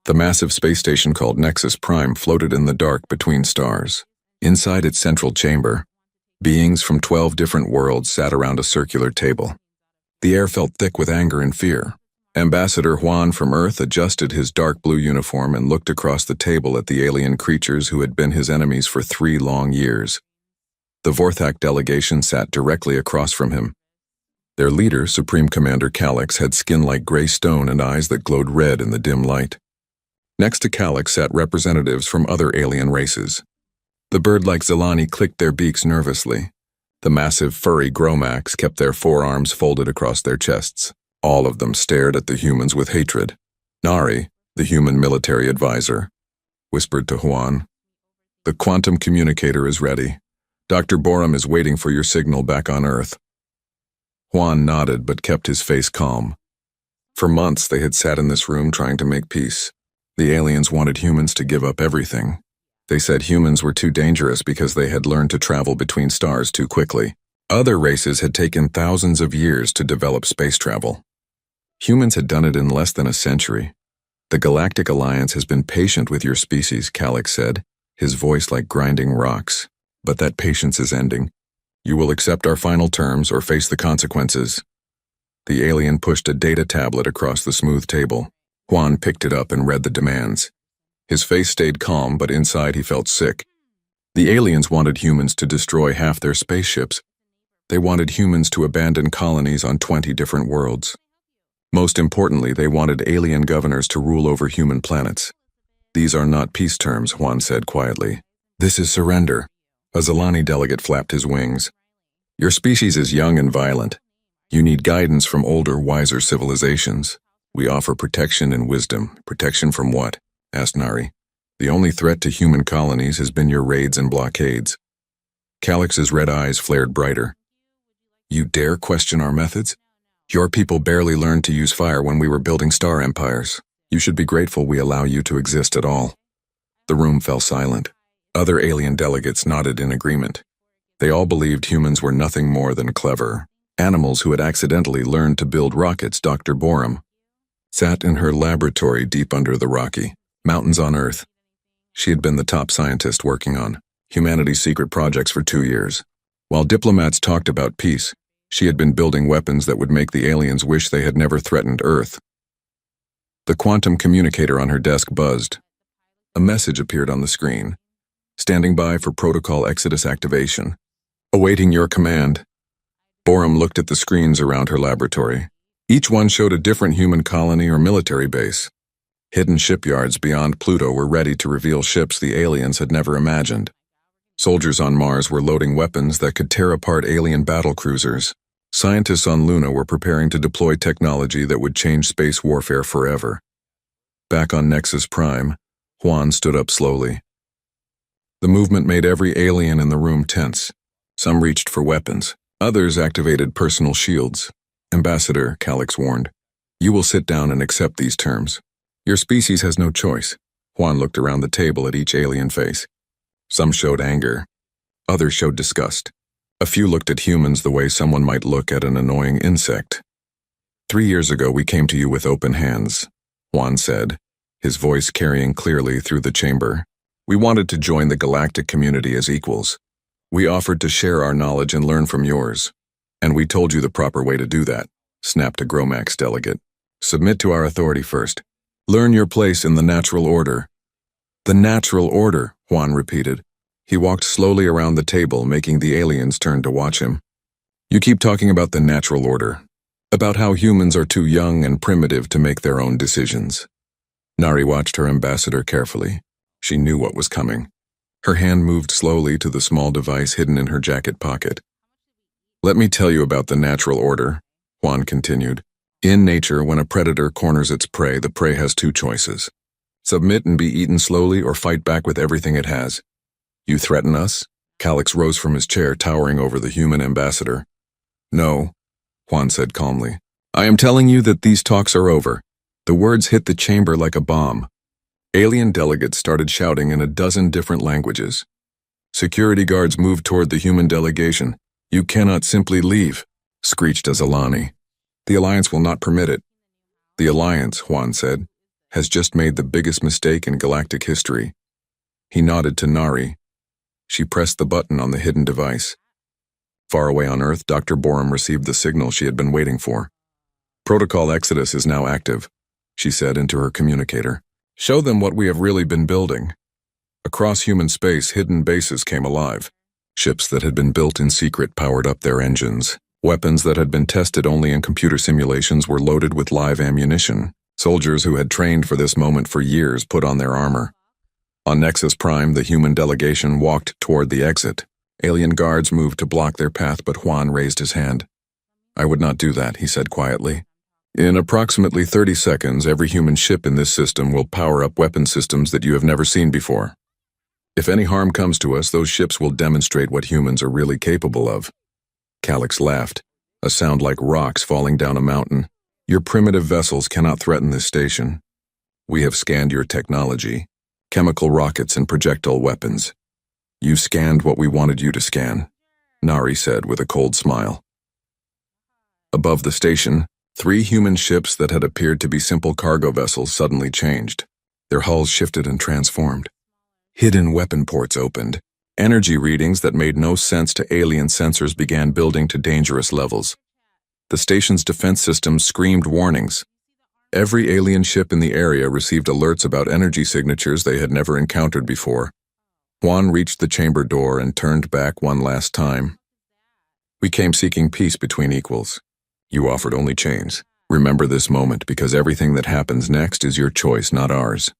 The massive space station called Nexus Prime floated in the dark between stars. Inside its central chamber, beings from 12 different worlds sat around a circular table. The air felt thick with anger and fear. Ambassador Juan from Earth adjusted his dark blue uniform and looked across the table at the alien creatures who had been his enemies for 3 long years. The Vorthak delegation sat directly across from him. Their leader, Supreme Commander Quakes, had skin like gray stone and eyes that glowed red in the dim light. Next to Quakes sat representatives from other alien races. The bird-like Zelani clicked their beaks nervously. The massive, furry Gromax kept their forearms folded across their chests. All of them stared at the humans with hatred. Nari, the human military advisor, whispered to Juan, "The quantum communicator is ready. Dr. Borum is waiting for your signal back on Earth." Juan nodded but kept his face calm. For months they had sat in this room trying to make peace. The aliens wanted humans to give up everything. They said humans were too dangerous because they had learned to travel between stars too quickly. Other races had taken thousands of years to develop space travel. Humans had done it in less than a century. "The Galactic Alliance has been patient with your species," Quakes said, his voice like grinding rocks. "But that patience is ending. You will accept our final terms or face the consequences." The alien pushed a data tablet across the smooth table. Juan picked it up and read the demands. His face stayed calm, but inside he felt sick. The aliens wanted humans to destroy half their spaceships. They wanted humans to abandon colonies on 20 different worlds. Most importantly, they wanted alien governors to rule over human planets. "These are not peace terms," Juan said quietly. "This is surrender." A Zelani delegate flapped his wings. "Your species is young and violent. You need guidance from older, wiser civilizations. We offer protection and wisdom." "Protection from what?" asked Nari. "The only threat to human colonies has been your raids and blockades." Quakes' red eyes flared brighter. "You dare question our methods? Your people barely learned to use fire when we were building star empires. You should be grateful we allow you to exist at all." The room fell silent. Other alien delegates nodded in agreement. They all believed humans were nothing more than clever animals who had accidentally learned to build rockets. Dr. Borum sat in her laboratory deep under the Rocky Mountains on Earth. She had been the top scientist working on humanity's secret projects for 2 years. While diplomats talked about peace, she had been building weapons that would make the aliens wish they had never threatened Earth. The quantum communicator on her desk buzzed. A message appeared on the screen. "Standing by for protocol Exodus activation. Awaiting your command." Borum looked at the screens around her laboratory. Each one showed a different human colony or military base. Hidden shipyards beyond Pluto were ready to reveal ships the aliens had never imagined. Soldiers on Mars were loading weapons that could tear apart alien battlecruisers. Scientists on Luna were preparing to deploy technology that would change space warfare forever. Back on Nexus Prime, Juan stood up slowly. The movement made every alien in the room tense. Some reached for weapons. Others activated personal shields. "Ambassador," Quakes warned, "you will sit down and accept these terms. Your species has no choice." Juan looked around the table at each alien face. Some showed anger. Others showed disgust. A few looked at humans the way someone might look at an annoying insect. "3 years ago we came to you with open hands," Juan said, his voice carrying clearly through the chamber. "We wanted to join the galactic community as equals. We offered to share our knowledge and learn from yours. And we told you the proper way to do that," snapped a Gromax delegate. "Submit to our authority first. Learn your place in the natural order." "The natural order," Juan repeated. He walked slowly around the table, making the aliens turn to watch him. "You keep talking about the natural order, about how humans are too young and primitive to make their own decisions." Nari watched her ambassador carefully. She knew what was coming. Her hand moved slowly to the small device hidden in her jacket pocket. "Let me tell you about the natural order," Juan continued. "In nature, when a predator corners its prey, the prey has 2 choices. Submit and be eaten slowly or fight back with everything it has. You threaten us?" Quakes rose from his chair, towering over the human ambassador. "No," Juan said calmly. "I am telling you that these talks are over." The words hit the chamber like a bomb. Alien delegates started shouting in a dozen different languages. Security guards moved toward the human delegation. "You cannot simply leave," screeched a Zelani. "The Alliance will not permit it." "The Alliance," Juan said, has just made the biggest mistake in galactic history. He nodded to Nari. She pressed the button on the hidden device. Far away on Earth, Dr. Borum received the signal she had been waiting for. Protocol Exodus is now active, she said into her communicator. Show them what we have really been building. Across human space, hidden bases came alive. Ships that had been built in secret powered up their engines. Weapons that had been tested only in computer simulations were loaded with live ammunition. Soldiers who had trained for this moment for years put on their armor. On Nexus Prime, the human delegation walked toward the exit. Alien guards moved to block their path, but Juan raised his hand. I would not do that, he said quietly. In approximately 30 seconds, every human ship in this system will power up weapon systems that you have never seen before. If any harm comes to us, those ships will demonstrate what humans are really capable of. Calyx laughed, a sound like rocks falling down a mountain. Your primitive vessels cannot threaten this station. We have scanned your technology, chemical rockets and projectile weapons. You scanned what we wanted you to scan, Nari said with a cold smile. Above the station, 3 human ships that had appeared to be simple cargo vessels suddenly changed. Their hulls shifted and transformed. Hidden weapon ports opened. Energy readings that made no sense to alien sensors began building to dangerous levels. The station's defense systems screamed warnings. Every alien ship in the area received alerts about energy signatures they had never encountered before. Juan reached the chamber door and turned back one last time. We came seeking peace between equals. You offered only chains. Remember this moment, because everything that happens next is your choice, not ours.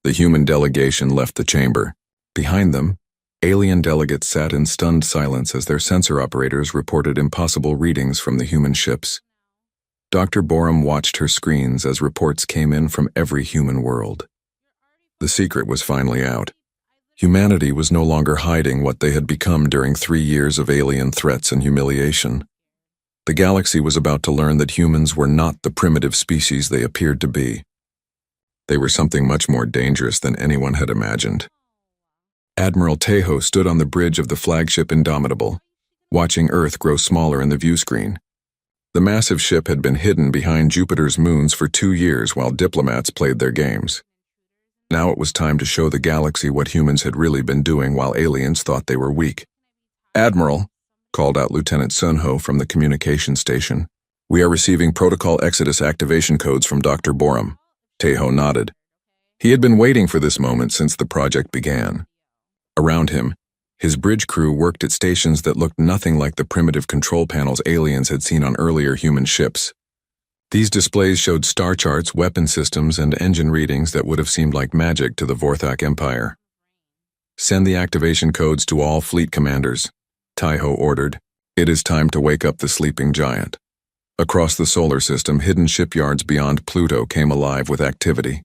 The human delegation left the chamber. Behind them, alien delegates sat in stunned silence as their sensor operators reported impossible readings from the human ships. Dr. Borum watched her screens as reports came in from every human world. The secret was finally out. Humanity was no longer hiding what they had become during 3 years of alien threats and humiliation. The galaxy was about to learn that humans were not the primitive species they appeared to be. They were something much more dangerous than anyone had imagined. Admiral Tejo stood on the bridge of the flagship Indomitable, watching Earth grow smaller in the view screen. The massive ship had been hidden behind Jupiter's moons for 2 years while diplomats played their games. Now it was time to show the galaxy what humans had really been doing while aliens thought they were weak. Admiral, called out Lieutenant Sunho from the communication station, we are receiving Protocol Exodus activation codes from Dr. Borum. Tejo nodded. He had been waiting for this moment since the project began. Around him, his bridge crew worked at stations that looked nothing like the primitive control panels aliens had seen on earlier human ships. These displays showed star charts, weapon systems, and engine readings that would have seemed like magic to the Vorthak Empire. Send the activation codes to all fleet commanders, Tejo ordered. It is time to wake up the sleeping giant. Across the solar system, hidden shipyards beyond Pluto came alive with activity.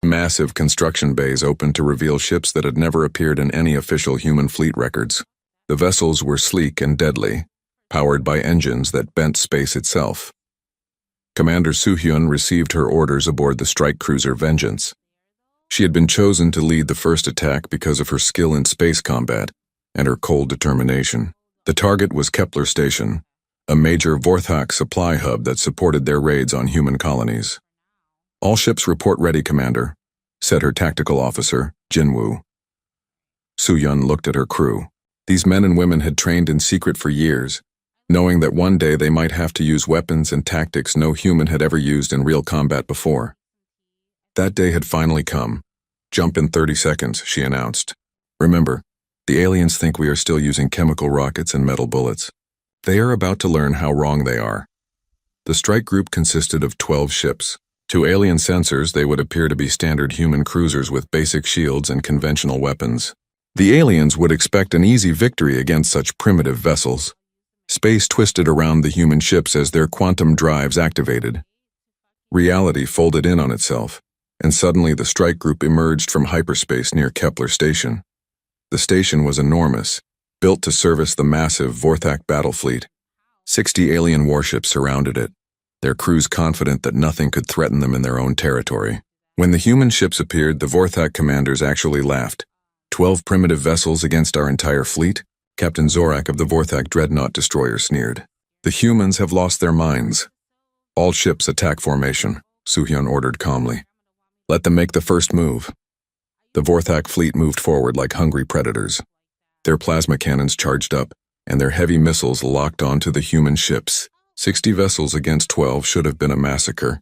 Massive construction bays opened to reveal ships that had never appeared in any official human fleet records. The vessels were sleek and deadly, powered by engines that bent space itself. Commander Soo-hyun received her orders aboard the strike cruiser Vengeance. She had been chosen to lead the first attack because of her skill in space combat and her cold determination. The target was Kepler Station, a major Vorthak supply hub that supported their raids on human colonies. All ships report ready, Commander, said her tactical officer, Jinwoo. Soo-hyun looked at her crew. These men and women had trained in secret for years, knowing that one day they might have to use weapons and tactics no human had ever used in real combat before. That day had finally come. Jump in 30 seconds, she announced. Remember, the aliens think we are still using chemical rockets and metal bullets. They are about to learn how wrong they are. The strike group consisted of 12 ships. To alien sensors, they would appear to be standard human cruisers with basic shields and conventional weapons. The aliens would expect an easy victory against such primitive vessels. Space twisted around the human ships as their quantum drives activated. Reality folded in on itself, and suddenly the strike group emerged from hyperspace near Kepler Station. The station was enormous, built to service the massive Vorthak battle fleet. 60 alien warships surrounded it, their crews confident that nothing could threaten them in their own territory. When the human ships appeared, the Vorthak commanders actually laughed. 12 primitive vessels against our entire fleet? Captain Zorak of the Vorthak dreadnought destroyer sneered. The humans have lost their minds. All ships attack formation, Soo-hyun ordered calmly. Let them make the first move. The Vorthak fleet moved forward like hungry predators. Their plasma cannons charged up, and their heavy missiles locked onto the human ships. 60 vessels against 12 should have been a massacre.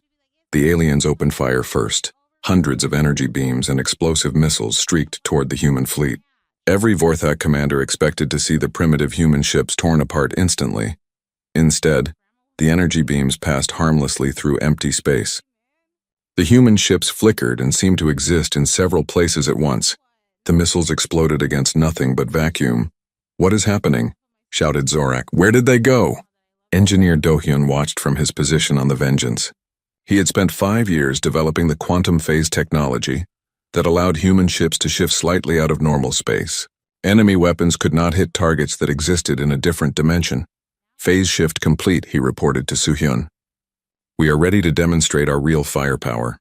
The aliens opened fire first. Hundreds of energy beams and explosive missiles streaked toward the human fleet. Every Vorthak commander expected to see the primitive human ships torn apart instantly. Instead, the energy beams passed harmlessly through empty space. The human ships flickered and seemed to exist in several places at once. The missiles exploded against nothing but vacuum. "What is happening?" shouted Zorak. "Where did they go?" Engineer Dohyun watched from his position on the Vengeance. He had spent 5 years developing the quantum phase technology that allowed human ships to shift slightly out of normal space. Enemy weapons could not hit targets that existed in a different dimension. "Phase shift complete," he reported to Soo-hyun. "We are ready to demonstrate our real firepower."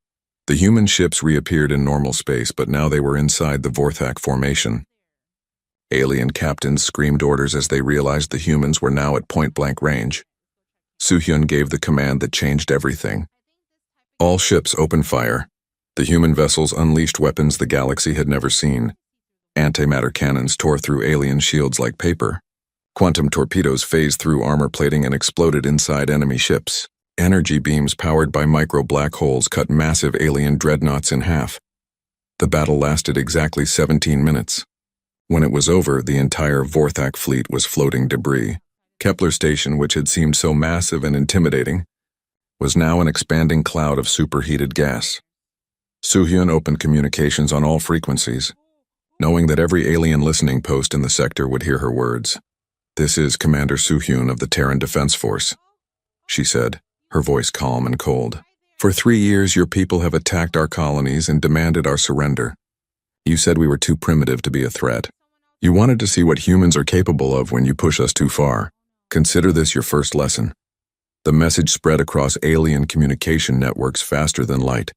The human ships reappeared in normal space, but now they were inside the Vorthak formation. Alien captains screamed orders as they realized the humans were now at point-blank range. Soo-hyun gave the command that changed everything. All ships opened fire. The human vessels unleashed weapons the galaxy had never seen. Antimatter cannons tore through alien shields like paper. Quantum torpedoes phased through armor plating and exploded inside enemy ships. Energy beams powered by micro-black holes cut massive alien dreadnoughts in half. The battle lasted exactly 17 minutes. When it was over, the entire Vorthak fleet was floating debris. Kepler Station, which had seemed so massive and intimidating, was now an expanding cloud of superheated gas. Soo-hyun opened communications on all frequencies, knowing that every alien listening post in the sector would hear her words. "This is Commander Soo-hyun of the Terran Defense Force," she said, her voice calm and cold. "For 3 years, your people have attacked our colonies and demanded our surrender. You said we were too primitive to be a threat. You wanted to see what humans are capable of when you push us too far. Consider this your first lesson." The message spread across alien communication networks faster than light.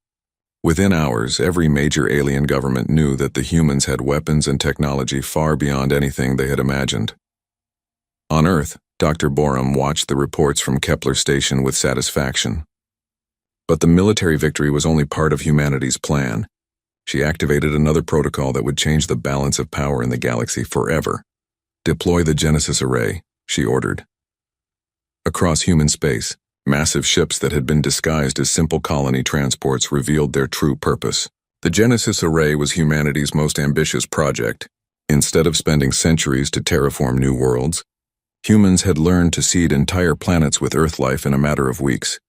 Within hours, every major alien government knew that the humans had weapons and technology far beyond anything they had imagined. On Earth, Dr. Borum watched the reports from Kepler Station with satisfaction. But the military victory was only part of humanity's plan. She activated another protocol that would change the balance of power in the galaxy forever. "Deploy the Genesis Array," she ordered. Across human space, massive ships that had been disguised as simple colony transports revealed their true purpose. The Genesis Array was humanity's most ambitious project. Instead of spending centuries to terraform new worlds, humans had learned to seed entire planets with Earth life in a matter of weeks.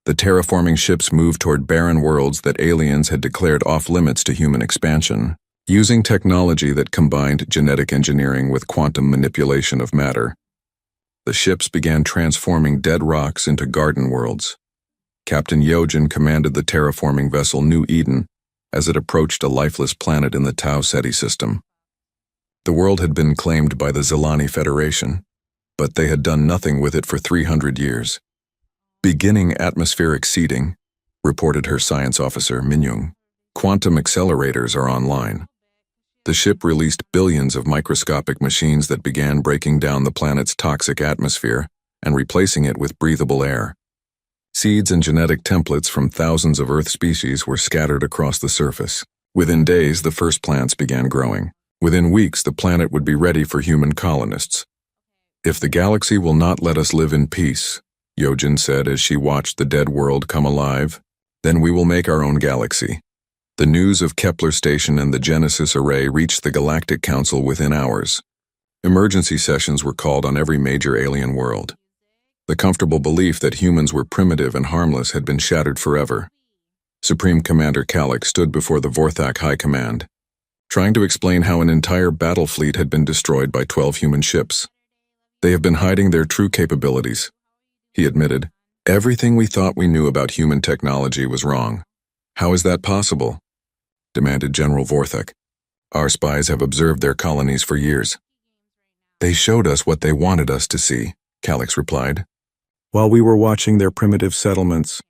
The terraforming ships moved toward barren worlds that aliens had declared off-limits to human expansion, using technology that combined genetic engineering with quantum manipulation of matter. The ships began transforming dead rocks into garden worlds. Captain Yojin commanded the terraforming vessel New Eden as it approached a lifeless planet in the Tau Ceti system. The world had been claimed by the Zelani Federation, but they had done nothing with it for 300 years. "Beginning atmospheric seeding," reported her science officer, Minyoung. "Quantum accelerators are online." The ship released billions of microscopic machines that began breaking down the planet's toxic atmosphere and replacing it with breathable air. Seeds and genetic templates from thousands of Earth species were scattered across the surface. Within days, the first plants began growing. Within weeks, the planet would be ready for human colonists. "If the galaxy will not let us live in peace," Yojin said as she watched the dead world come alive, "then we will make our own galaxy." The news of Kepler Station and the Genesis Array reached the Galactic Council within hours. Emergency sessions were called on every major alien world. The comfortable belief that humans were primitive and harmless had been shattered forever. Supreme Commander Kallik stood before the Vorthak High Command, trying to explain how an entire battle fleet had been destroyed by 12 human ships. "They have been hiding their true capabilities," he admitted. "Everything we thought we knew about human technology was wrong." "How is that possible?" demanded General Vorthak. "Our spies have observed their colonies for years." "They showed us what they wanted us to see," Kalix replied. "While we were watching their primitive settlements,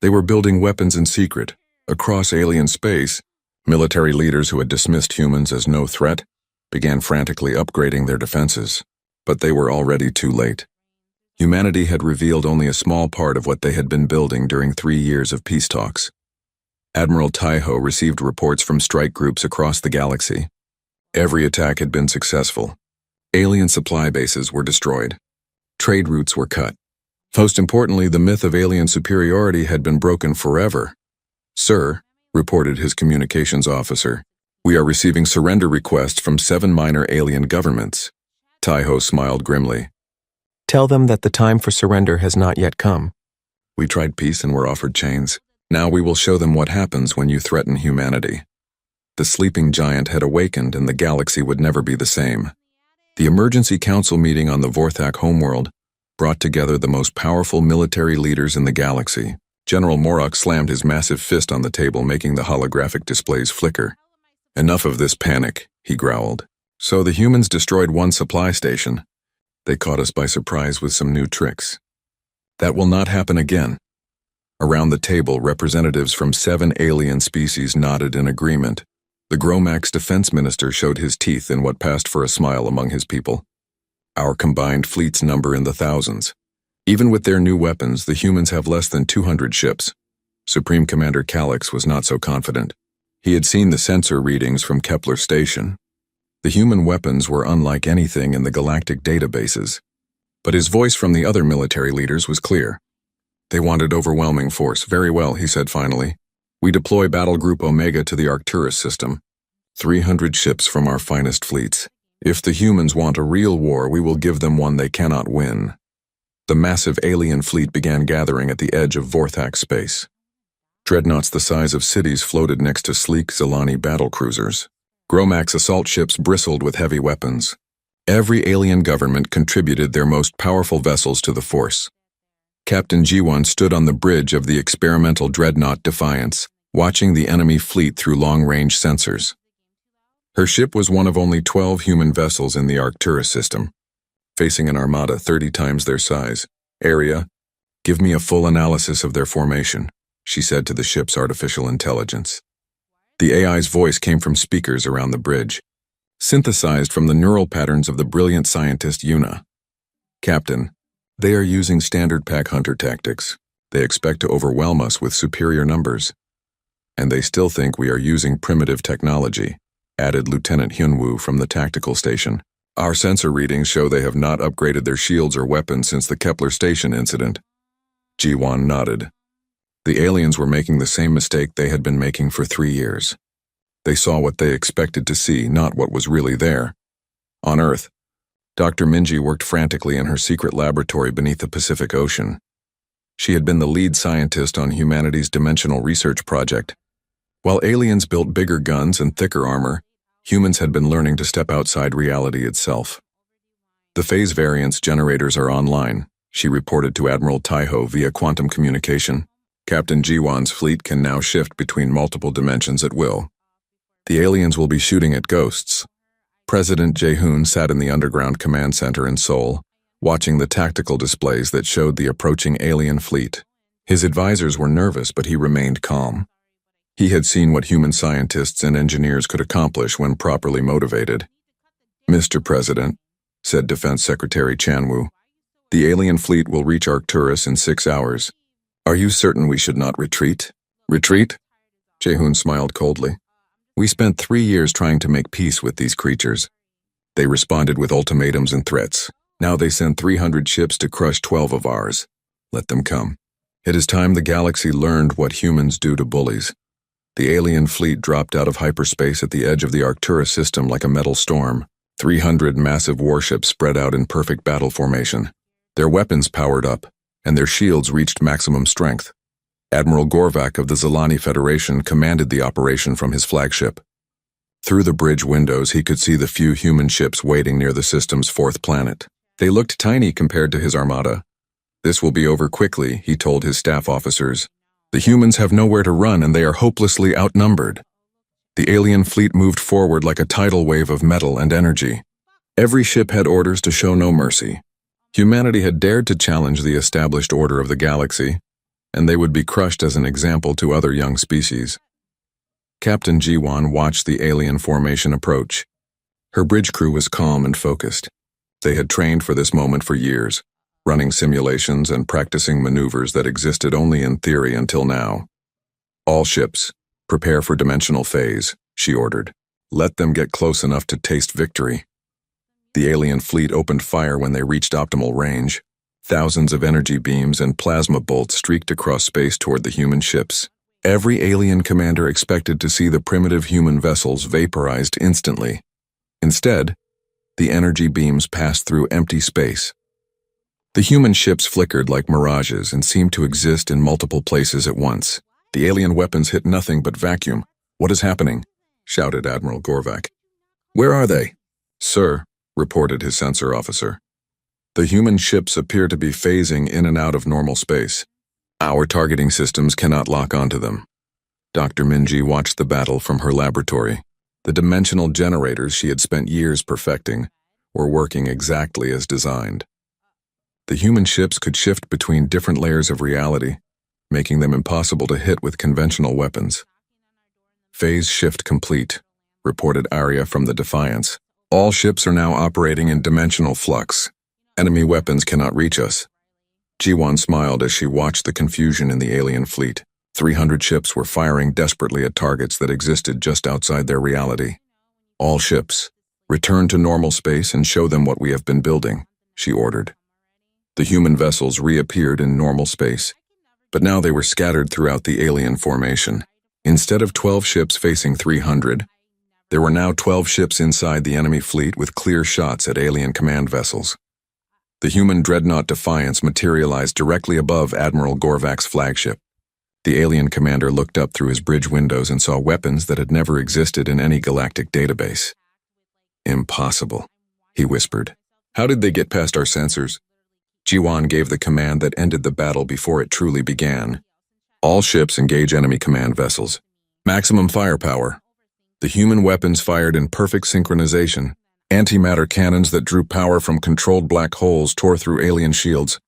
they were building weapons in secret. Across alien space, military leaders who had dismissed humans as no threat began frantically upgrading their defenses, but they were already too late. Humanity had revealed only a small part of what they had been building during 3 years of peace talks. Admiral Taiho received reports from strike groups across the galaxy. Every attack had been successful. Alien supply bases were destroyed. Trade routes were cut. Most importantly, the myth of alien superiority had been broken forever. "Sir," reported his communications officer, "we are receiving surrender requests from 7 minor alien governments." Taiho smiled grimly. "Tell them that the time for surrender has not yet come." "We tried peace and were offered chains. Now we will show them what happens when you threaten humanity." The sleeping giant had awakened and the galaxy would never be the same. The emergency council meeting on the Vorthak homeworld brought together the most powerful military leaders in the galaxy. General Morok slammed his massive fist on the table, making the holographic displays flicker. "Enough of this panic," he growled. "So the humans destroyed one supply station. They caught us by surprise with some new tricks. That will not happen again." Around the table, representatives from 7 alien species nodded in agreement. The Gromax defense minister showed his teeth in what passed for a smile among his people. "Our combined fleets number in the thousands. Even with their new weapons, the humans have less than 200 ships." Supreme Commander Calix was not so confident. He had seen the sensor readings from Kepler Station. The human weapons were unlike anything in the galactic databases. But his voice from the other military leaders was clear. "They wanted overwhelming force. Very well," he said finally. "We deploy Battle Group Omega to the Arcturus system. 300 ships from our finest fleets. If the humans want a real war, we will give them one they cannot win." The massive alien fleet began gathering at the edge of Vorthak space. Dreadnoughts the size of cities floated next to sleek Zilani battlecruisers. Gromax assault ships bristled with heavy weapons. Every alien government contributed their most powerful vessels to the force. Captain G1 stood on the bridge of the experimental dreadnought Defiance, watching the enemy fleet through long-range sensors. Her ship was one of only 12 human vessels in the Arcturus system, facing an armada 30 times their size. "Area, give me a full analysis of their formation," she said to the ship's artificial intelligence. The AI's voice came from speakers around the bridge, synthesized from the neural patterns of the brilliant scientist Yuna. "Captain, they are using standard pack hunter tactics. They expect to overwhelm us with superior numbers. And they still think we are using primitive technology," added Lieutenant Hyunwoo from the tactical station. "Our sensor readings show they have not upgraded their shields or weapons since the Kepler Station incident." Ji-won nodded. The aliens were making the same mistake they had been making for 3 years. They saw what they expected to see, not what was really there. On Earth, Dr. Minji worked frantically in her secret laboratory beneath the Pacific Ocean. She had been the lead scientist on humanity's dimensional research project. While aliens built bigger guns and thicker armor, humans had been learning to step outside reality itself. "The phase variance generators are online," she reported to Admiral Taiho via quantum communication. "Captain Ji-won's fleet can now shift between multiple dimensions at will. The aliens will be shooting at ghosts." President Jae-hoon sat in the underground command center in Seoul, watching the tactical displays that showed the approaching alien fleet. His advisors were nervous, but he remained calm. He had seen what human scientists and engineers could accomplish when properly motivated. "Mr. President," said Defense Secretary Chanwoo, "the alien fleet will reach Arcturus in 6 hours. Are you certain we should not retreat?" "Retreat?" Jae-hoon smiled coldly. "We spent 3 years trying to make peace with these creatures. They responded with ultimatums and threats. Now they send 300 ships to crush 12 of ours. Let them come. It is time the galaxy learned what humans do to bullies." The alien fleet dropped out of hyperspace at the edge of the Arcturus system like a metal storm. 300 massive warships spread out in perfect battle formation. Their weapons powered up, and their shields reached maximum strength. Admiral Gorvak of the Zilani Federation commanded the operation from his flagship. Through the bridge windows, he could see the few human ships waiting near the system's 4th planet. They looked tiny compared to his armada. "This will be over quickly," he told his staff officers. "The humans have nowhere to run and they are hopelessly outnumbered." The alien fleet moved forward like a tidal wave of metal and energy. Every ship had orders to show no mercy. Humanity had dared to challenge the established order of the galaxy, and they would be crushed as an example to other young species. Captain Ji-won watched the alien formation approach. Her bridge crew was calm and focused. They had trained for this moment for years, running simulations and practicing maneuvers that existed only in theory until now. "All ships, Prepare for dimensional phase, she ordered. Let them get close enough to taste victory. The alien fleet opened fire when they reached optimal range. Thousands of energy beams and plasma bolts streaked across space toward the human ships. Every alien commander expected to see the primitive human vessels vaporized instantly. Instead, the energy beams passed through empty space. The human ships flickered like mirages and seemed to exist in multiple places at once. The alien weapons hit nothing but vacuum. "What is happening?" shouted Admiral Gorvak. "Where are they?" "Sir," reported his sensor officer. "The human ships appear to be phasing in and out of normal space. Our targeting systems cannot lock onto them." Dr. Minji watched the battle from her laboratory. The dimensional generators she had spent years perfecting were working exactly as designed. The human ships could shift between different layers of reality, making them impossible to hit with conventional weapons. "Phase shift complete," reported Arya from the Defiance. "All ships are now operating in dimensional flux. Enemy weapons cannot reach us." Ji-won smiled as she watched the confusion in the alien fleet. 300 ships were firing desperately at targets that existed just outside their reality. "All ships, return to normal space and show them what we have been building," she ordered. The human vessels reappeared in normal space, but now they were scattered throughout the alien formation. Instead of 12 ships facing 300, there were now 12 ships inside the enemy fleet with clear shots at alien command vessels. The human dreadnought Defiance materialized directly above Admiral Gorvak's flagship. The alien commander looked up through his bridge windows and saw weapons that had never existed in any galactic database. "Impossible," he whispered. "How did they get past our sensors?" Ji-won gave the command that ended the battle before it truly began. "All ships engage enemy command vessels. Maximum firepower." The human weapons fired in perfect synchronization. Antimatter cannons that drew power from controlled black holes tore through alien shields.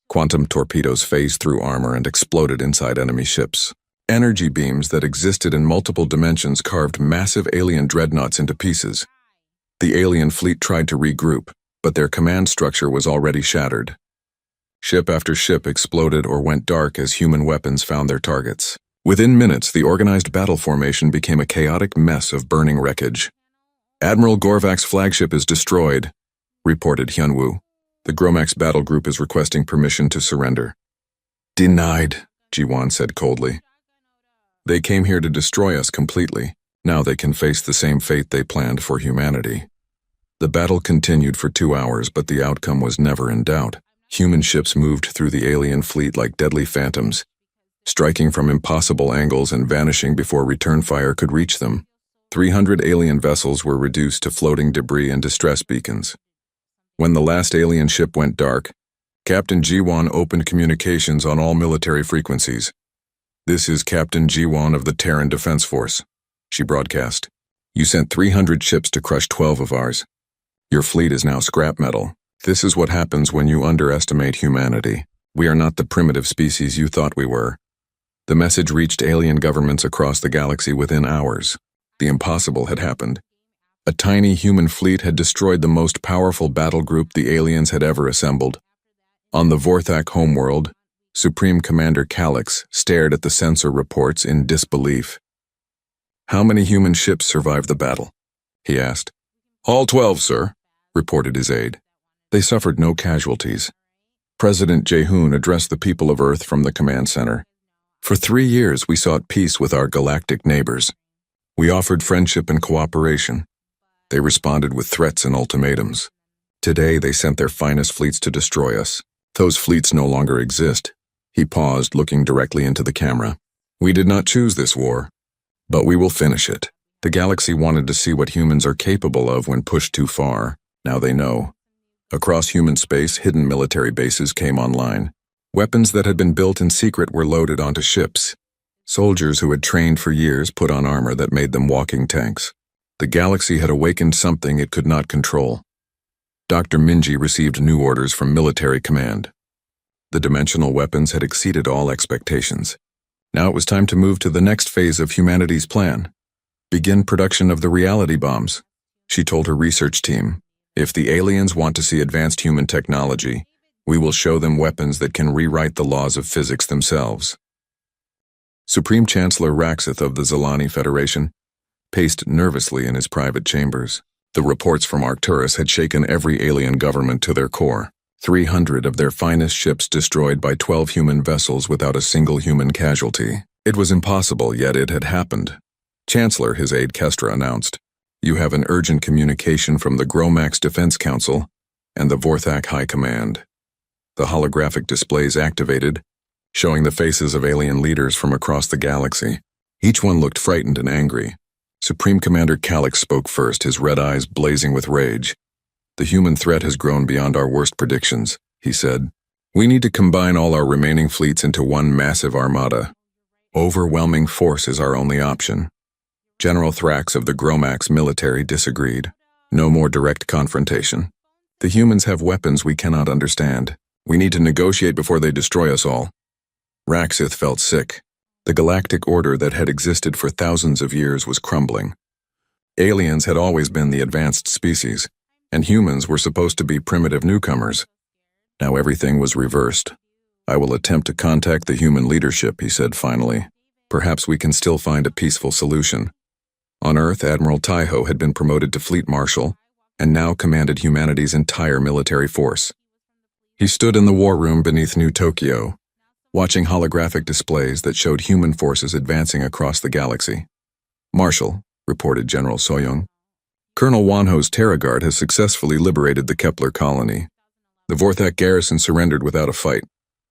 Quantum torpedoes phased through armor and exploded inside enemy ships. Energy beams that existed in multiple dimensions carved massive alien dreadnoughts into pieces. The alien fleet tried to regroup, but their command structure was already shattered. Ship after ship exploded or went dark as human weapons found their targets. Within minutes, the organized battle formation became a chaotic mess of burning wreckage. "Admiral Gorvak's flagship is destroyed," reported Hyunwoo. "The Gromax battle group is requesting permission to surrender." "Denied," Ji-won said coldly. "They came here to destroy us completely. Now they can face the same fate they planned for humanity." The battle continued for 2 hours, but the outcome was never in doubt. Human ships moved through the alien fleet like deadly phantoms, striking from impossible angles and vanishing before return fire could reach them. 300 alien vessels were reduced to floating debris and distress beacons. When the last alien ship went dark, Captain Ji-won opened communications on all military frequencies. "This is Captain Ji-won of the Terran Defense Force," she broadcast. "You sent 300 ships to crush 12 of ours. Your fleet is now scrap metal. This is what happens when you underestimate humanity. We are not the primitive species you thought we were." The message reached alien governments across the galaxy within hours. The impossible had happened. A tiny human fleet had destroyed the most powerful battle group the aliens had ever assembled. On the Vorthak homeworld, Supreme Commander Calix stared at the sensor reports in disbelief. "How many human ships survived the battle?" he asked. "All 12, sir," reported his aide. They suffered no casualties. President Jae-hoon addressed the people of Earth from the command center. "For 3 years we sought peace with our galactic neighbors. We offered friendship and cooperation. They responded with threats and ultimatums. Today they sent their finest fleets to destroy us. Those fleets no longer exist." He paused, looking directly into the camera. "We did not choose this war, but we will finish it. The galaxy wanted to see what humans are capable of when pushed too far. Now they know." Across human space, hidden military bases came online. Weapons that had been built in secret were loaded onto ships. Soldiers who had trained for years put on armor that made them walking tanks. The galaxy had awakened something it could not control. Dr. Minji received new orders from military command. The dimensional weapons had exceeded all expectations. Now it was time to move to the next phase of humanity's plan. Begin production of the reality bombs. She told her research team, "If the aliens want to see advanced human technology, we will show them weapons that can rewrite the laws of physics themselves." Supreme Chancellor Raxith of the Zalani Federation paced nervously in his private chambers. The reports from Arcturus had shaken every alien government to their core. 300 of their finest ships destroyed by 12 human vessels without a single human casualty. It was impossible, yet it had happened. Chancellor, his aide Kestra announced, "You have an urgent communication from the Gromax Defense Council and the Vorthak High Command." The holographic displays activated, showing the faces of alien leaders from across the galaxy. Each one looked frightened and angry. Supreme Commander Calix spoke first, his red eyes blazing with rage. "The human threat has grown beyond our worst predictions," he said. "We need to combine all our remaining fleets into one massive armada. Overwhelming force is our only option." General Thrax of the Gromax military disagreed. "No more direct confrontation. The humans have weapons we cannot understand. We need to negotiate before they destroy us all." Raxith felt sick. The galactic order that had existed for thousands of years was crumbling. Aliens had always been the advanced species, and humans were supposed to be primitive newcomers. Now everything was reversed. "I will attempt to contact the human leadership," he said finally. "Perhaps we can still find a peaceful solution." On Earth, Admiral Taiho had been promoted to Fleet Marshal and now commanded humanity's entire military force. He stood in the war room beneath New Tokyo, watching holographic displays that showed human forces advancing across the galaxy. "Marshal," reported General Soyoung, "Colonel Wanho's Terra Guard has successfully liberated the Kepler colony. The Vorthak garrison surrendered without a fight."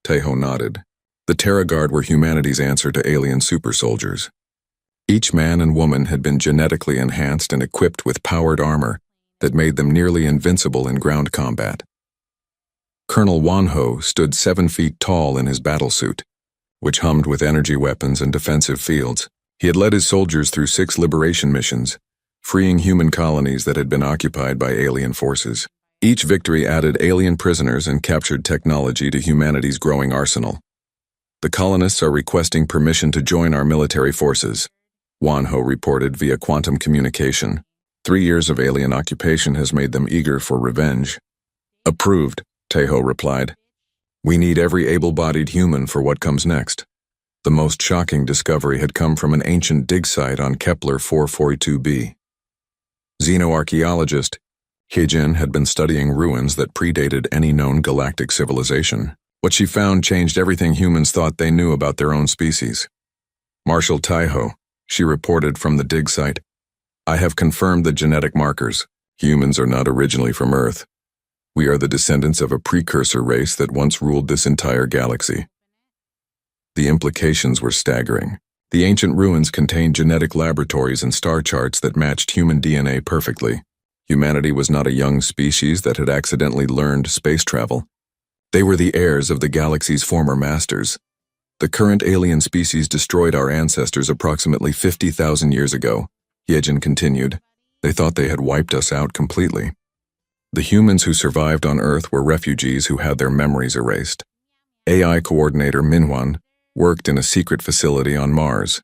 Taiho nodded. The Terra Guard were humanity's answer to alien super soldiers. Each man and woman had been genetically enhanced and equipped with powered armor that made them nearly invincible in ground combat. Colonel Wanho stood 7 feet tall in his battlesuit, which hummed with energy weapons and defensive fields. He had led his soldiers through 6 liberation missions, freeing human colonies that had been occupied by alien forces. Each victory added alien prisoners and captured technology to humanity's growing arsenal. "The colonists are requesting permission to join our military forces," Wanho reported via quantum communication. 3 years of alien occupation has made them eager for revenge. "Approved," Taiho replied. "We need every able-bodied human for what comes next." The most shocking discovery had come from an ancient dig site on Kepler 442b. Xenoarchaeologist Hijin had been studying ruins that predated any known galactic civilization. What she found changed everything humans thought they knew about their own species. "Marshal Taiho," she reported from the dig site, "I have confirmed the genetic markers. Humans are not originally from Earth. We are the descendants of a precursor race that once ruled this entire galaxy." The implications were staggering. The ancient ruins contained genetic laboratories and star charts that matched human DNA perfectly. Humanity was not a young species that had accidentally learned space travel. They were the heirs of the galaxy's former masters. The current alien species destroyed our ancestors approximately 50,000 years ago, Yejin continued. They thought they had wiped us out completely. The humans who survived on Earth were refugees who had their memories erased. AI coordinator Minhwan worked in a secret facility on Mars,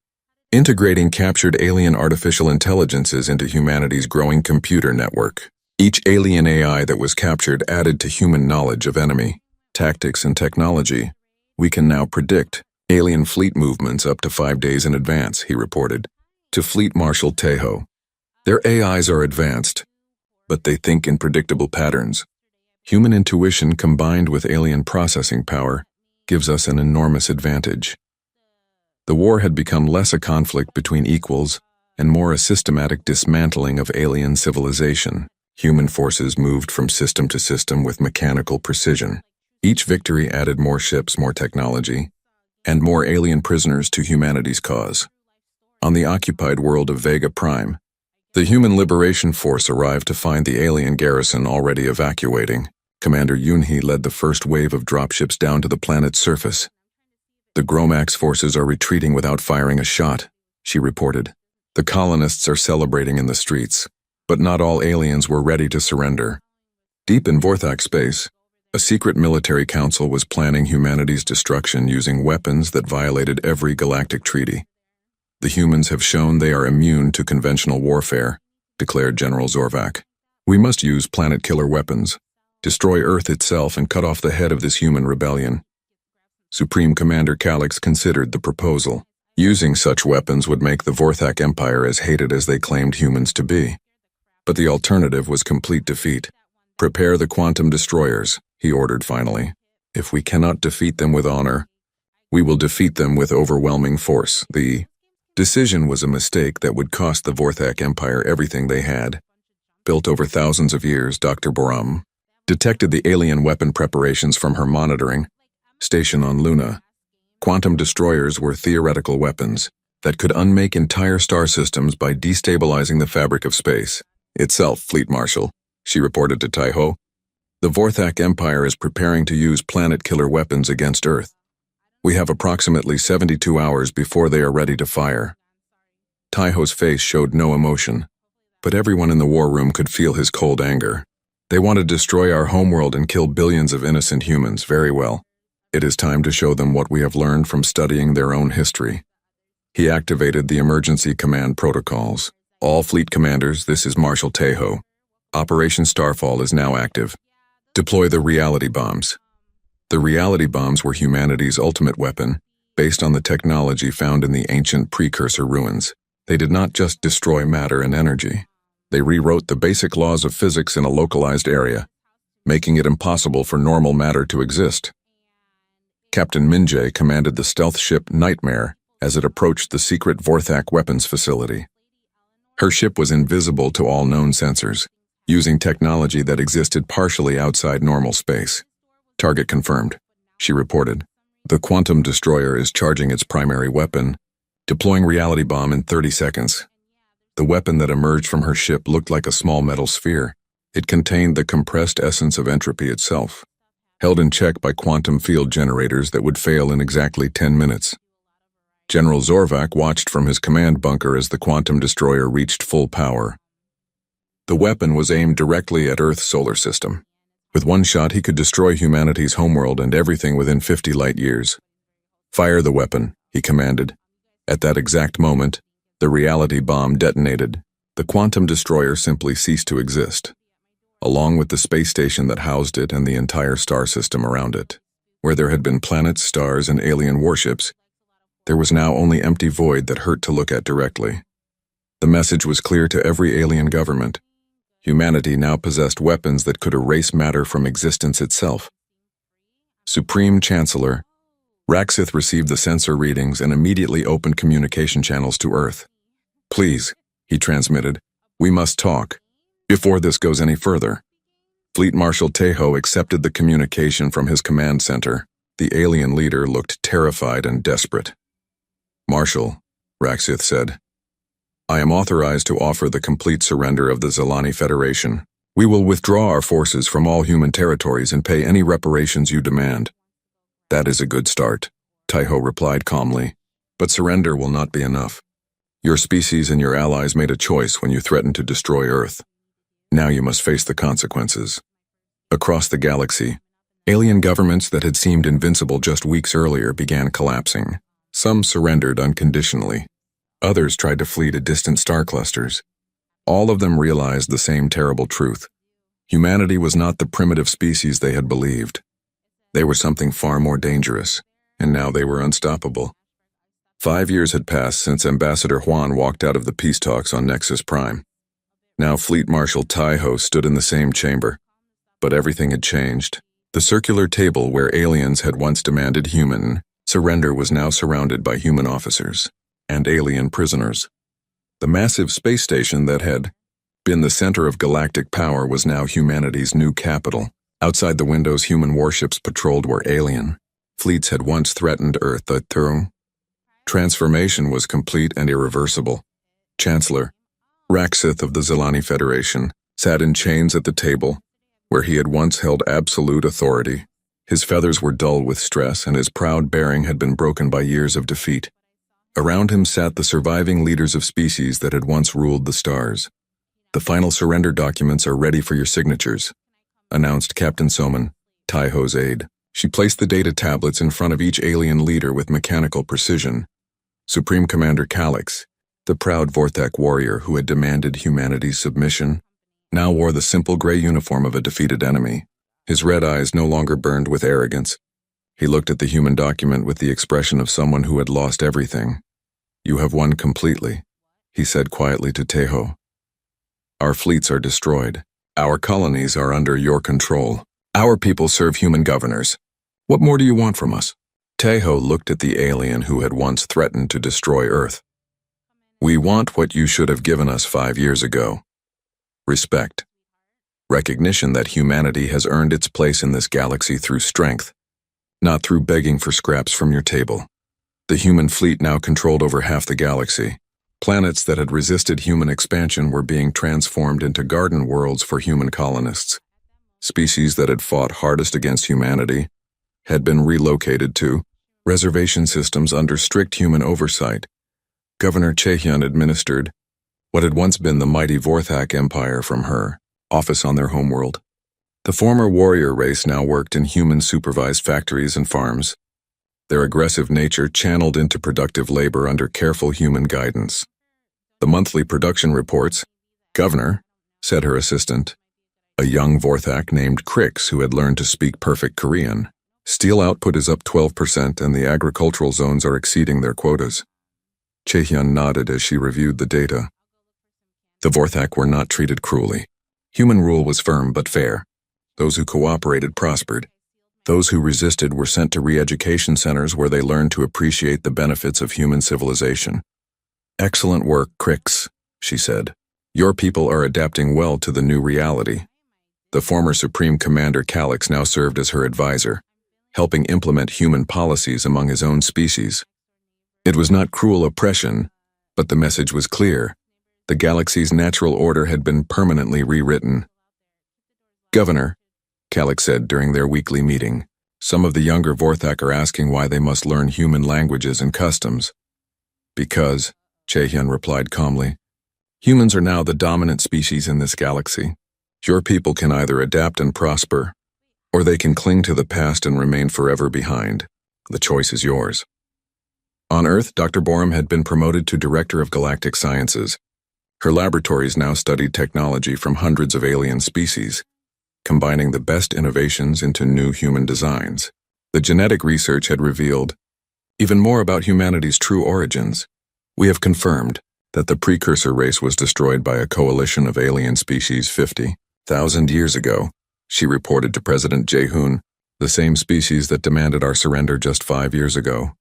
integrating captured alien artificial intelligences into humanity's growing computer network. Each alien AI that was captured added to human knowledge of enemy, tactics, and technology. "We can now predict alien fleet movements up to 5 days in advance," he reported to Fleet Marshal Taiho. "Their AIs are advanced, but they think in predictable patterns. Human intuition combined with alien processing power gives us an enormous advantage." The war had become less a conflict between equals and more a systematic dismantling of alien civilization. Human forces moved from system to system with mechanical precision. Each victory added more ships, more technology, and more alien prisoners to humanity's cause. On the occupied world of Vega Prime, the Human Liberation Force arrived to find the alien garrison already evacuating. Commander Yunhee led the first wave of dropships down to the planet's surface. "The Gromax forces are retreating without firing a shot," she reported. "The colonists are celebrating in the streets, but not all aliens were ready to surrender." Deep in Vorthak space, a secret military council was planning humanity's destruction using weapons that violated every galactic treaty. "The humans have shown they are immune to conventional warfare," declared General Zorvak. "We must use planet-killer weapons, destroy Earth itself, and cut off the head of this human rebellion." Supreme Commander Calix considered the proposal. Using such weapons would make the Vorthak Empire as hated as they claimed humans to be. But the alternative was complete defeat. Prepare the quantum destroyers, he ordered finally. If we cannot defeat them with honor, we will defeat them with overwhelming force. The decision was a mistake that would cost the Vorthak Empire everything they had. Built over thousands of years, Dr. Boram detected the alien weapon preparations from her monitoring station on Luna. Quantum destroyers were theoretical weapons that could unmake entire star systems by destabilizing the fabric of space itself. Fleet Marshal, she reported to Taiho. The Vorthak Empire is preparing to use planet-killer weapons against Earth. We have approximately 72 hours before they are ready to fire. Taiho's face showed no emotion, but everyone in the war room could feel his cold anger. They want to destroy our homeworld and kill billions of innocent humans. Very well. It is time to show them what we have learned from studying their own history. He activated the emergency command protocols. All fleet commanders, this is Marshal Taiho. Operation Starfall is now active. Deploy the reality bombs. The reality bombs were humanity's ultimate weapon, based on the technology found in the ancient precursor ruins. They did not just destroy matter and energy. They rewrote the basic laws of physics in a localized area, making it impossible for normal matter to exist. Captain Minjae commanded the stealth ship Nightmare as it approached the secret Vorthak weapons facility. Her ship was invisible to all known sensors, using technology that existed partially outside normal space. Target confirmed, she reported. The quantum destroyer is charging its primary weapon, deploying reality bomb in 30 seconds. The weapon that emerged from her ship looked like a small metal sphere. It contained the compressed essence of entropy itself, held in check by quantum field generators that would fail in exactly 10 minutes. General Zorvak watched from his command bunker as the quantum destroyer reached full power. The weapon was aimed directly at Earth's solar system. With one shot, he could destroy humanity's homeworld and everything within 50 light years. Fire the weapon, he commanded. At that exact moment, the reality bomb detonated. The quantum destroyer simply ceased to exist, along with the space station that housed it and the entire star system around it. Where there had been planets, stars, and alien warships, there was now only empty void that hurt to look at directly. The message was clear to every alien government. Humanity now possessed weapons that could erase matter from existence itself. Supreme Chancellor Raxith received the sensor readings and immediately opened communication channels to Earth. Please, he transmitted, we must talk. Before this goes any further. Fleet Marshal Taiho accepted the communication from his command center. The alien leader looked terrified and desperate. Marshal, Raxith said, I am authorized to offer the complete surrender of the Zelani Federation. We will withdraw our forces from all human territories and pay any reparations you demand. That is a good start, Taiho replied calmly, but surrender will not be enough. Your species and your allies made a choice when you threatened to destroy Earth. Now you must face the consequences. Across the galaxy, alien governments that had seemed invincible just weeks earlier began collapsing. Some surrendered unconditionally. Others tried to flee to distant star clusters. All of them realized the same terrible truth. Humanity was not the primitive species they had believed. They were something far more dangerous, and now they were unstoppable. 5 years had passed since Ambassador Huan walked out of the peace talks on Nexus Prime. Now Fleet Marshal Taiho stood in the same chamber. But everything had changed. The circular table where aliens had once demanded human surrender was now surrounded by human officers and alien prisoners. The massive space station that had been the center of galactic power was now humanity's new capital. Outside the windows human warships patrolled were alien. Fleets had once threatened Earth. The transformation was complete and irreversible. Chancellor Raxith of the Zelani Federation sat in chains at the table, where he had once held absolute authority. His feathers were dull with stress, and his proud bearing had been broken by years of defeat. Around him sat the surviving leaders of species that had once ruled the stars. The final surrender documents are ready for your signatures, announced Captain Soman, Taiho's aide. She placed the data tablets in front of each alien leader with mechanical precision. Supreme Commander Calix, the proud Vorthak warrior who had demanded humanity's submission, now wore the simple gray uniform of a defeated enemy. His red eyes no longer burned with arrogance. He looked at the human document with the expression of someone who had lost everything. You have won completely, he said quietly to Tejo. Our fleets are destroyed. Our colonies are under your control. Our people serve human governors. What more do you want from us? Tejo looked at the alien who had once threatened to destroy Earth. We want what you should have given us 5 years ago. Respect. Recognition that humanity has earned its place in this galaxy through strength, not through begging for scraps from your table. The human fleet now controlled over half the galaxy. Planets that had resisted human expansion were being transformed into garden worlds for human colonists. Species that had fought hardest against humanity had been relocated to reservation systems under strict human oversight. Governor Chehyun administered what had once been the mighty Vorthak Empire from her office on their homeworld. The former warrior race now worked in human-supervised factories and farms, their aggressive nature channeled into productive labor under careful human guidance. The monthly production reports, "Governor," said her assistant, a young Vorthak named Quakes who had learned to speak perfect Korean. Steel output is up 12% and the agricultural zones are exceeding their quotas. Chehyun nodded as she reviewed the data. The Vorthak were not treated cruelly. Human rule was firm but fair. Those who cooperated prospered. Those who resisted were sent to re-education centers where they learned to appreciate the benefits of human civilization. Excellent work, Quakes, she said. Your people are adapting well to the new reality. The former Supreme Commander Calix now served as her advisor, helping implement human policies among his own species. It was not cruel oppression, but the message was clear. The galaxy's natural order had been permanently rewritten. Governor, Calix said during their weekly meeting, some of the younger Vorthak are asking why they must learn human languages and customs. Because, Chehyun replied calmly, humans are now the dominant species in this galaxy. Your people can either adapt and prosper, or they can cling to the past and remain forever behind. The choice is yours. On Earth, Dr. Borum had been promoted to Director of Galactic Sciences. Her laboratories now studied technology from hundreds of alien species, combining the best innovations into new human designs. The genetic research had revealed even more about humanity's true origins. We have confirmed that the precursor race was destroyed by a coalition of alien species 50,000 years ago, she reported to President Jae-hoon, the same species that demanded our surrender just 5 years ago.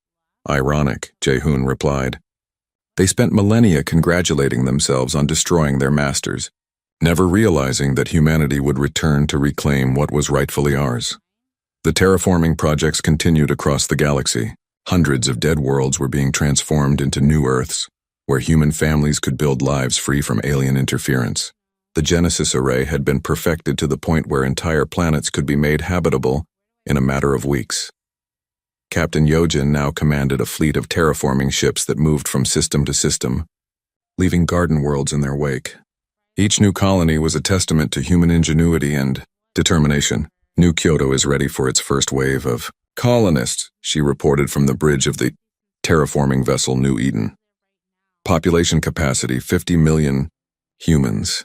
Ironic, Jae-hoon replied. They spent millennia congratulating themselves on destroying their masters, never realizing that humanity would return to reclaim what was rightfully ours. The terraforming projects continued across the galaxy. Hundreds of dead worlds were being transformed into new Earths, where human families could build lives free from alien interference. The Genesis array had been perfected to the point where entire planets could be made habitable in a matter of weeks. Captain Yojin now commanded a fleet of terraforming ships that moved from system to system, leaving garden worlds in their wake. Each new colony was a testament to human ingenuity and determination. New Kyoto is ready for its first wave of colonists, she reported from the bridge of the terraforming vessel New Eden. Population capacity 50 million humans.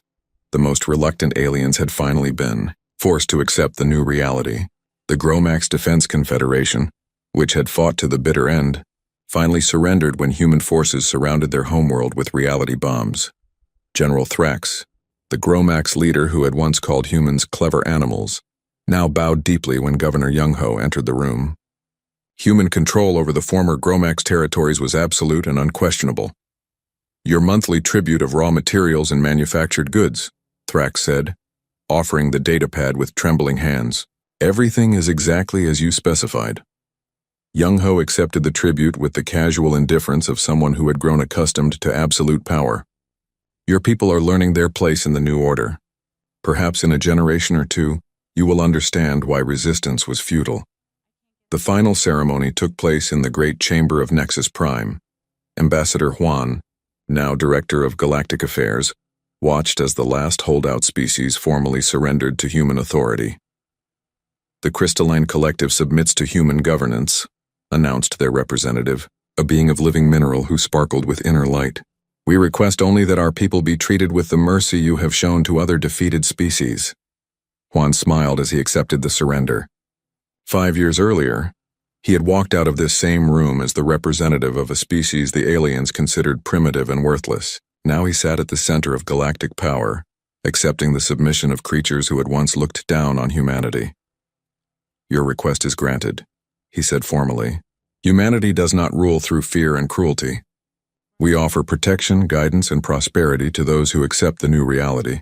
The most reluctant aliens had finally been forced to accept the new reality. The Gromax Defense Confederation, which had fought to the bitter end, finally surrendered when human forces surrounded their homeworld with reality bombs. General Thrax, the Gromax leader who had once called humans clever animals, now bowed deeply when Governor Young-ho entered the room. Human control over the former Gromax territories was absolute and unquestionable. Your monthly tribute of raw materials and manufactured goods, Thrax said, offering the datapad with trembling hands. Everything is exactly as you specified. Young-ho accepted the tribute with the casual indifference of someone who had grown accustomed to absolute power. Your people are learning their place in the new order. Perhaps in a generation or two, you will understand why resistance was futile. The final ceremony took place in the Great Chamber of Nexus Prime. Ambassador Huan, now Director of Galactic Affairs, watched as the last holdout species formally surrendered to human authority. The Crystalline Collective submits to human governance, announced their representative, a being of living mineral who sparkled with inner light. We request only that our people be treated with the mercy you have shown to other defeated species. Juan smiled as he accepted the surrender. 5 years earlier, He had walked out of this same room as the representative of a species the aliens considered primitive and worthless. Now he sat at the center of galactic power, accepting the submission of creatures who had once looked down on humanity. "Your request is granted," he said formally. "Humanity does not rule through fear and cruelty. We offer protection, guidance, and prosperity to those who accept the new reality."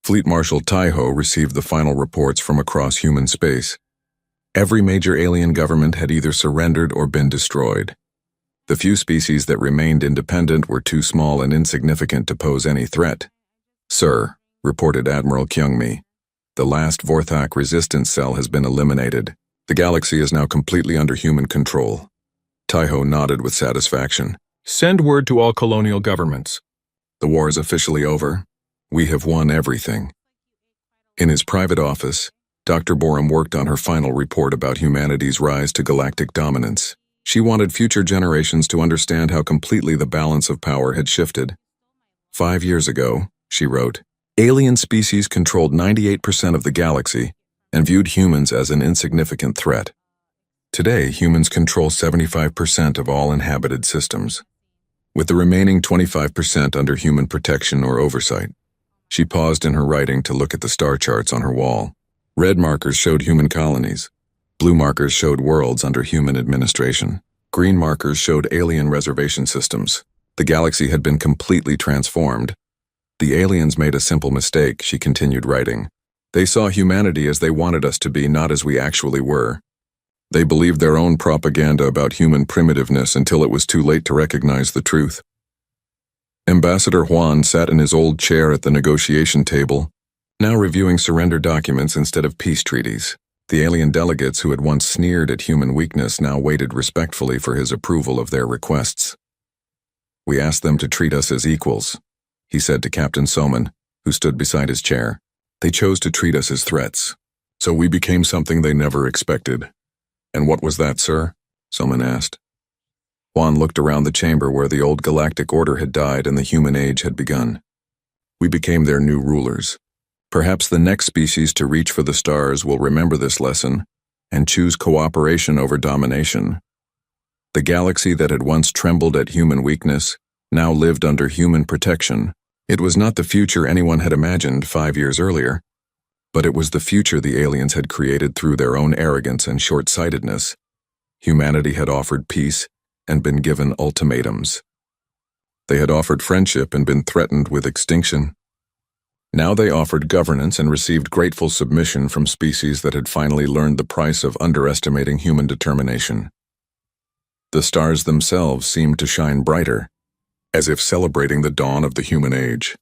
Fleet Marshal Taiho received the final reports from across human space. Every major alien government had either surrendered or been destroyed. The few species that remained independent were too small and insignificant to pose any threat. "Sir," reported Admiral Kyungmi, "the last Vorthak resistance cell has been eliminated. The galaxy is now completely under human control." Taiho nodded with satisfaction. "Send word to all colonial governments. "The war is officially over. We have won everything." In his private office, Dr. Borum worked on her final report about humanity's rise to galactic dominance. She wanted future generations to understand how completely the balance of power had shifted. 5 years ago, she wrote, alien species controlled 98% of the galaxy and viewed humans as an insignificant threat. Today, humans control 75% of all inhabited systems, with the remaining 25% under human protection or oversight. She paused in her writing to look at the star charts on her wall. Red markers showed human colonies. Blue markers showed worlds under human administration. Green markers showed alien reservation systems. The galaxy had been completely transformed. The aliens made a simple mistake, she continued writing. They saw humanity as they wanted us to be, not as we actually were. They believed their own propaganda about human primitiveness until it was too late to recognize the truth. Ambassador Juan sat in his old chair at the negotiation table, now reviewing surrender documents instead of peace treaties. The alien delegates who had once sneered at human weakness now waited respectfully for his approval of their requests. "We asked them to treat us as equals," he said to Captain Soman, who stood beside his chair. "They chose to treat us as threats, so we became something they never expected." "And what was that, sir?" Soman asked. Juan looked around the chamber where the old galactic order had died and the human age had begun. "We became their new rulers. Perhaps the next species to reach for the stars will remember this lesson and choose cooperation over domination." The galaxy that had once trembled at human weakness now lived under human protection. It was not the future anyone had imagined 5 years earlier, but it was the future the aliens had created through their own arrogance and short-sightedness. Humanity had offered peace and been given ultimatums. They had offered friendship and been threatened with extinction. Now they offered governance and received grateful submission from species that had finally learned the price of underestimating human determination. The stars themselves seemed to shine brighter, as if celebrating the dawn of the human age.